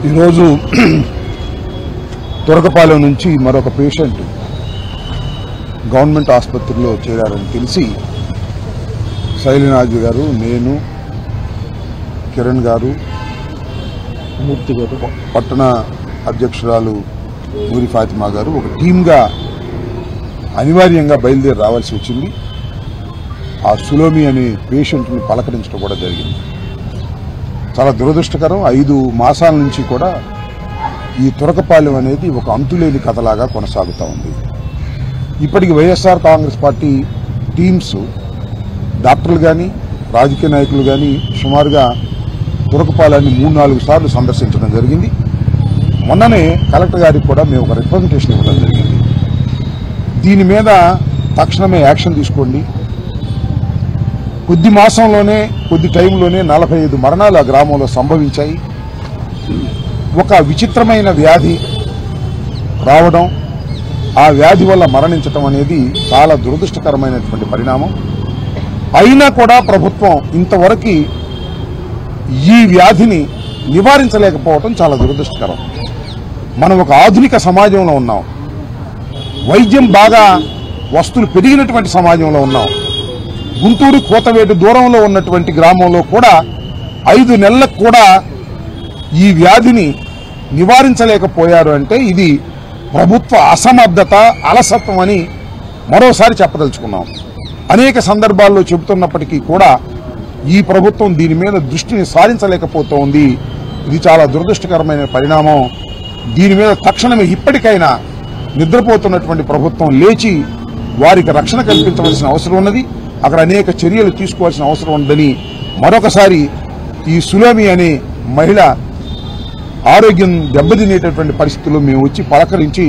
ఈరోజు తురకపాలెం నుంచి మరొక పేషెంట్ గవర్నమెంట్ ఆసుపత్రిలో చేరారని తెలిసి శైలనాథ్ గారు, నేను, కిరణ్ గారు, మూర్తి గారు, పట్టణ అధ్యక్షురాలు నూరి ఫాతిమా గారు ఒక టీమ్గా అనివార్యంగా బయలుదేరి రావాల్సి వచ్చింది. ఆ సులోమి అనే పేషెంట్ని పలకరించడం కూడా జరిగింది. చాలా దురదృష్టకరం. 5 మాసాల నుంచి కూడా ఈ తురకపాలెం అనేది ఒక అంతులేని కథలాగా కొనసాగుతూ ఉంది. ఇప్పటికి వైఎస్ఆర్ కాంగ్రెస్ పార్టీ టీమ్స్, డాక్టర్లు కానీ, రాజకీయ నాయకులు కానీ సుమారుగా తురకపాలెన్ని 3-4 సార్లు సందర్శించడం జరిగింది. మొన్ననే కలెక్టర్ గారికి కూడా మేము ఒక రిప్రజెంటేషన్ ఇవ్వడం జరిగింది. దీని మీద తక్షణమే యాక్షన్ తీసుకోండి. కొద్ది మాసంలోనే, కొద్ది టైంలోనే 45 మరణాలు ఆ గ్రామంలో సంభవించాయి. ఒక విచిత్రమైన వ్యాధి రావడం, ఆ వ్యాధి వల్ల మరణించడం అనేది చాలా దురదృష్టకరమైనటువంటి పరిణామం. అయినా కూడా ప్రభుత్వం ఇంతవరకు ఈ వ్యాధిని నివారించలేకపోవడం చాలా దురదృష్టకరం. మనం ఒక ఆధునిక సమాజంలో ఉన్నాం. వైద్యం బాగా వస్తువులు పెరిగినటువంటి సమాజంలో ఉన్నాం. గుంటూరు కోతవేటు దూరంలో ఉన్నటువంటి గ్రామంలో కూడా 5 నెలలకు కూడా ఈ వ్యాధిని నివారించలేకపోయారు అంటే ఇది ప్రభుత్వ అసమర్థత, అలసత్వం అని మరోసారి చెప్పదలుచుకున్నాం. అనేక సందర్భాల్లో చెబుతున్నప్పటికీ కూడా ఈ ప్రభుత్వం దీని మీద దృష్టిని సారించలేకపోతోంది. ఇది చాలా దురదృష్టకరమైన పరిణామం. దీని మీద తక్షణమే ఇప్పటికైనా నిద్రపోతున్నటువంటి ప్రభుత్వం లేచి వారికి రక్షణ కల్పించవలసిన అవసరం ఉన్నది. అక్కడ అనేక చర్యలు తీసుకోవాల్సిన అవసరం ఉందని మరొకసారి ఈ సులోమి అనే మహిళ ఆరోగ్యం దెబ్బతినేటటువంటి పరిస్థితుల్లో మేము వచ్చి పలకరించి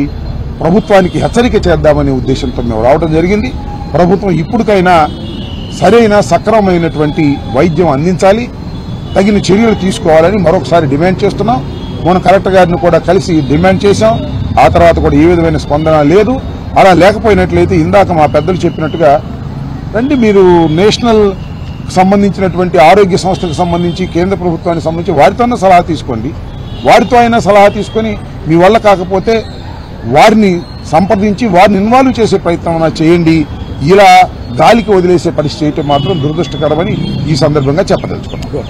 ప్రభుత్వానికి హెచ్చరిక చేద్దామనే ఉద్దేశంతో మేము రావడం జరిగింది. ప్రభుత్వం ఇప్పటికైనా సరైన సక్రమమైనటువంటి వైద్యం అందించాలి, తగిన చర్యలు తీసుకోవాలని మరొకసారి డిమాండ్ చేస్తున్నాం. మనం కలెక్టర్ గారిని కూడా కలిసి డిమాండ్ చేశాం. ఆ తర్వాత కూడా ఏ విధమైన స్పందన లేదు. అలా లేకపోయినట్లయితే ఇందాక మా పెద్దలు చెప్పినట్టుగా రండి, మీరు నేషనల్ సంబంధించినటువంటి ఆరోగ్య సంస్థకు సంబంధించి, కేంద్ర ప్రభుత్వానికి సంబంధించి వారితోనే సలహా తీసుకోండి. వారితో అయినా సలహా తీసుకొని మీ వల్ల కాకపోతే వారిని సంప్రదించి వారిని ఇన్వాల్వ్ చేసే ప్రయత్నం చేయండి. ఇలా గాలికి వదిలేసే పరిస్థితి చేయటం మాత్రం దురదృష్టకరమని ఈ సందర్భంగా చెప్పదలుచుకున్నాం.